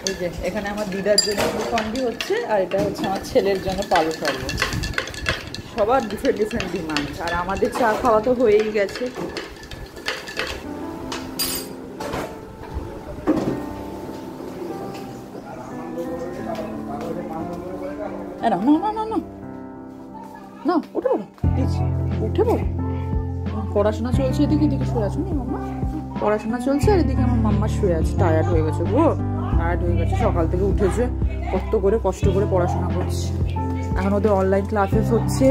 এই যে এখানে আমার দিদার জন্য গ্লুকন্ডি হচ্ছে, আর এটা হচ্ছে আমার ছেলের জন্য পালো শরবত। সবার ডিফারেন্ট ডিফারেন্ট ডিমান্ড, আর আমাদের চা খাওয়া তো হয়েই গেছে। না না না না না না, উঠে পড়ো প্লিজ, উঠে পড়ো। পড়াশোনা চলছে, এদিকে এদিকে শুয়ে আছো নি মাম্মা? পড়াশোনা চলছে আর এদিকে আমার মাম্মা শুয়ে আছে, টায়ার্ড হয়ে গেছে গো, টায়ার্ড হয়ে গেছে। সকাল থেকে উঠেছে, কষ্ট করে পড়াশোনা করছে। এখন ওদের অনলাইন ক্লাসেস হচ্ছে,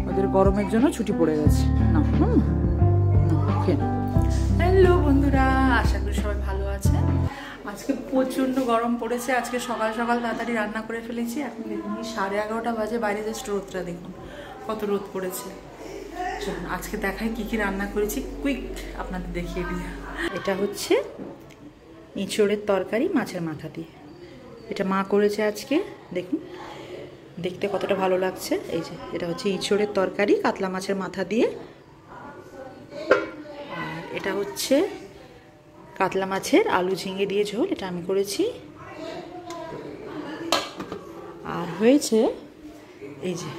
ওদের গরমের জন্য ছুটি পড়ে গেছে। না হ্যালো বন্ধুরা, আশা করি সবাই ভালো আছে। আজকে প্রচণ্ড গরম পড়েছে। আজকে সকাল সকাল তাড়াতাড়ি রান্না করে ফেলেছি। এখন দেখুন 11:30 বাজে, বাইরে জাস্ট রোদটা দেখুন কত রোদ পড়েছে। চলুন আজকে দেখাই কি কি রান্না করেছি, কুইক আপনাদের দেখিয়ে দিই। এটা হচ্ছে ইঁচড়ের তরকারি মাছের মাথা দিয়ে, এটা মা করেছে আজকে। দেখুন দেখতে কতটা ভালো লাগছে। এই যে এটা হচ্ছে ইঁচড়ের তরকারি কাতলা মাছের মাথা দিয়ে, আর এটা হচ্ছে কাতলা মাছের আলু ঝিঙে দিয়ে ঝোল, এটা আমি করেছি। আর হয়েছে এই যে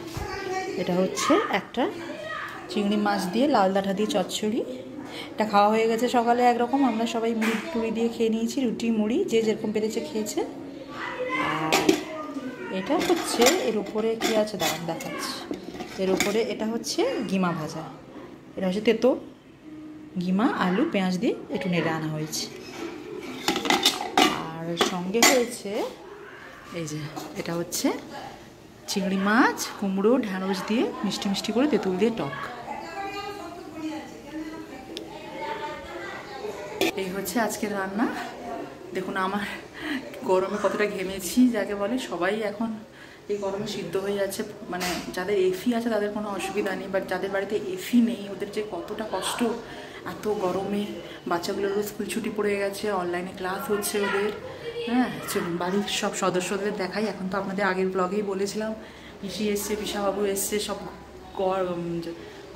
এটা হচ্ছে একটা চিংড়ি মাছ দিয়ে লাল ডাঁটা দিয়ে চচ্চড়ি। এটা খাওয়া হয়ে গেছে সকালে একরকম, আমরা সবাই মুড়ি টুড়ি দিয়ে খেয়ে নিয়েছি, রুটি মুড়ি যে যেরকম পেরেছে খেয়েছে। আর এটা হচ্ছে এর উপরে কী আছে দাঁড়ান দেখাচ্ছি। এর উপরে এটা হচ্ছে গিমা ভাজা, এটা হচ্ছে তেতো গিমা আলু পেঁয়াজ দিয়ে একটু নেড়ে আনা হয়েছে। আর সঙ্গে হয়েছে এই যে এটা হচ্ছে চিংড়ি মাছ কুমড়ো ঢ্যাঁড়স দিয়ে মিষ্টি মিষ্টি করে তেঁতুল দিয়ে টক। এই হচ্ছে আজকের রান্না। দেখুন আমার গরমে কতটা ঘেমেছি, যাকে বলে সবাই এখন এই গরমে সিদ্ধ হয়ে যাচ্ছে। মানে যাদের এসি আছে তাদের কোনো অসুবিধা নেই, বাট যাদের বাড়িতে এসি নেই ওদের যে কতটা কষ্ট এত গরমে। বাচ্চাগুলোরও স্কুল ছুটি পড়ে গেছে, অনলাইনে ক্লাস হচ্ছে ওদের। হ্যাঁ চলুন বাড়ির সব সদস্যদের দেখাই। এখন তো আপনাদের আগের ব্লগেই বলেছিলাম পিসি এসছে, পিসাবাবু এসছে, সব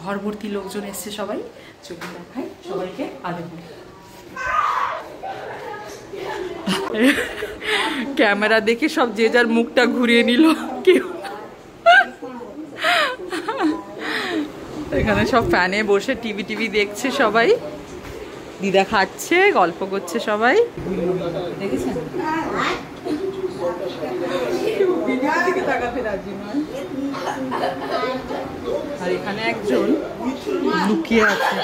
ঘর ভর্তি লোকজন এসছে সবাই। চলুন দেখাই সবাইকে আদর। ক্যামেরা দেখে সব যে যার মুখটা ঘুরিয়ে নিল কেউ। এখানে সব ফ্যানে বসে টিভি দেখছে সবাই, দিদা খাচ্ছে গল্প করছে সবাই, দেখেছেন? আর এখানে একজন লুকিয়ে আছে।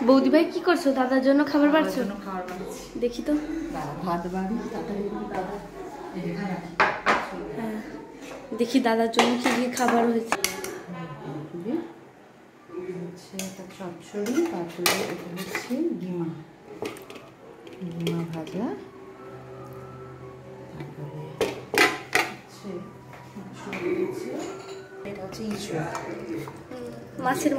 বৌদি ভাই কি করছো? দাদার জন্য খাবার বাড়ছো? দেখি তো। ভাত বাড়ি দেখি দাদার জন্য কি কি খাবার হয়েছে। চচ্চড়ি, তারপরে এটা হচ্ছে গিমা ভাজা, তারপরে এটা হচ্ছে ইঁচড় মাছের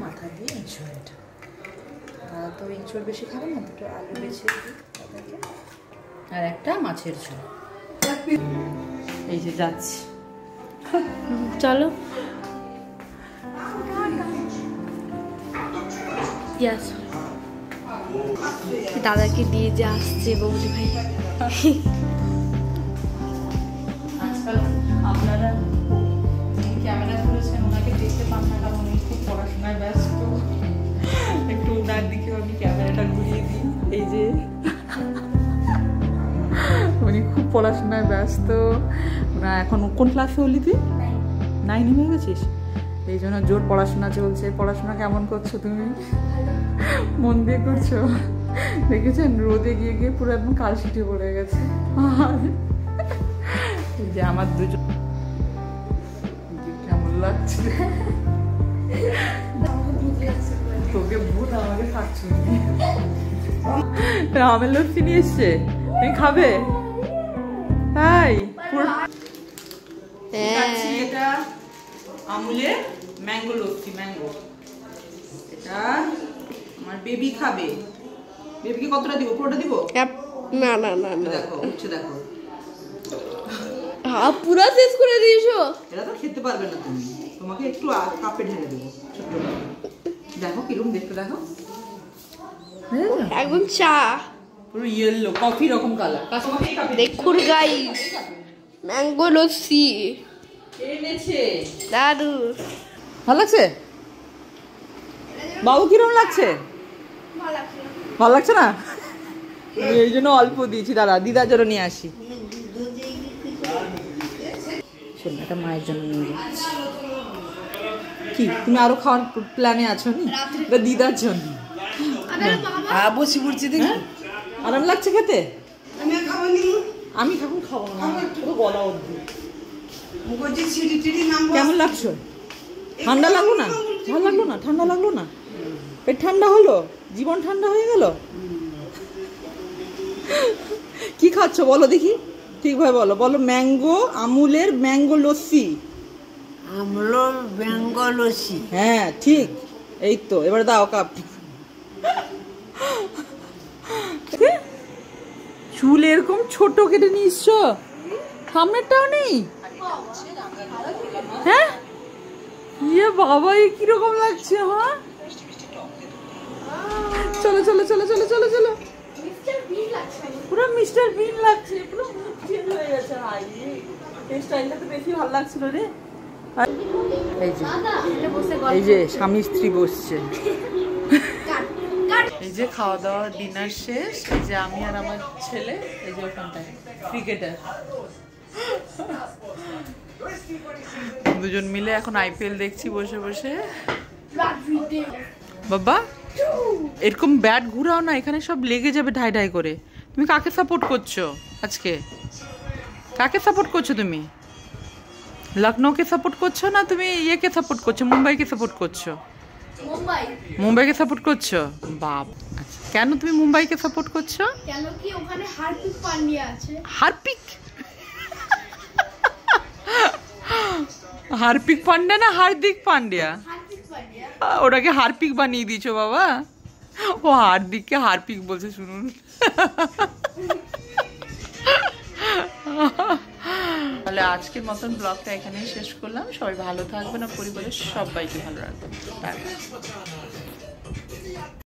মাথা দিয়ে ইঁচড়। এটা তো ইঁচড় বেশি খাবে না, দুটো আলু বেছে দিই, আর একটা মাছের ঝোল। এই যে যাচ্ছি, চলো। দাদাকে দিয়ে যে আসছে বৌদি ভাই। আজকাল আপনারা ক্যামেরা ধরেছেন ওনাকে দেখতে পান না, কারণ উনি খুব পড়াশোনায় ব্যস্ত। একটু ওনার দিকে আমি ক্যামেরাটা ঘুরিয়ে দিই। এই যে উনি খুব পড়াশোনায় ব্যস্ত। ওরা এখন কোন ক্লাসে হলি তুই? 9 হয়ে গেছিস? এই জন্য জোর পড়াশোনা চলছে। পড়াশোনা কেমন করছো তুমি? মন দিয়ে করছো? দেখেছেন রোদে গিয়ে গিয়ে পুরো একদম কালশিটে পড়ে গেছে। এই যে আমার দুজন, কেমন লাগছে? তোকে ভূত আমাকে খাচ্ছি। আমের লস্যি নিয়ে এসছে, তুমি খাবে? তাই এটা আমুলের ম্যাঙ্গো লস্যি, ম্যাঙ্গো। এটা আমার বেবি খাবে। বেবিকে কতটা দিব? পুরোটা দিব? না না না না, দেখো উঠছে, দেখো পুরো শেষ করে দিয়েছো। এটা তো খেতে পারবে না তুমি, তোমাকে একটু কাপে ঢেলে দেবো ছোট্ট। দেখো কিরকম দেখতে, দেখো একদম চা পুরো ইয়েলো কফি রকম কালার। দেখুন গাইস, ম্যাঙ্গো লস্যি এনেছে। দারুন। ভালো লাগছে বাবু? কিরকম লাগছে? ভালো লাগছে না? এই জন্য অল্প দিয়েছি। দাঁড়া দিদার জন্য নিয়ে আসি। শোন, এটা মায়ের জন্য নিয়ে যাচ্ছি। কি তুমি আরো খাওয়ার প্ল্যানে আছো? নি এটা দিদার জন্য। বসি পড়ছি দেখি। আরাম লাগছে খেতে? আমি এখন খাবো না, পুরো গলা অবধি। কেমন লাগছে? ঠান্ডা লাগলো না? ভালো লাগলো না? ঠান্ডা লাগলো না? পেট ঠান্ডা হলো? জীবন ঠান্ডা হয়ে গেল? কি খাচ্ছ বলো দেখি, ঠিকভাবে বলো। বলো ম্যাঙ্গো, আমুলের ম্যাঙ্গো লস্যি। আমলোর ম্যাঙ্গো লস্যি। হ্যাঁ ঠিক, এই তো। এবার দাও কাপ। চুল এরকম ছোট কেটে নিস, সামনেরটাও নেই? হ্যাঁ ইয়ে বাবা, এ কিরকম লাগছে? হ্যাঁ চলো চলো চলো চলো চলো চলো। পুরো মিস্টার বিন লাগছে, পুরো মুখ চেঞ্জ হয়ে গেছে। হাই, এই স্টাইলটা তো বেশি ভালো লাগছিল রে। এই যে স্বামী স্ত্রী বসছে। এই যে খাওয়া দাওয়া ডিনার শেষ। এই যে আমি আর আমার ছেলে, এই যে ওখানটায় ক্রিকেটার দুজন মিলে এখন আইপিএল দেখছি বসে বসে। বাবা এরকম ব্যাট ঘুরাও না, এখানে সব লেগে যাবে ঢাই ঢাই করে। তুমি কাকে সাপোর্ট করছো আজকে? কাকে সাপোর্ট করছো তুমি? লখনৌকে সাপোর্ট করছো না তুমি ইয়েকে সাপোর্ট করছো, মুম্বাইকে সাপোর্ট করছো? মুম্বাইকে সাপোর্ট করছো? বাপ, আচ্ছা কেন তুমি মুম্বাইকে সাপোর্ট করছো? কেন কি ওখানে হার্পিক পান্ডিয়া আছে। হার্পিক? হার্পিক পান্ডিয়া না হার্দিক পান্ডিয়া? ওটাকে হার্পিক বানিয়ে দিয়েছো বাবা। ও হার্দিককে হার্পিক বলছে, শুনুন। তাহলে আজকের মতন ব্লগটা এখানেই শেষ করলাম। সবাই ভালো থাকবেন আর পরিবারের সবাইকে ভালো রাখবেন।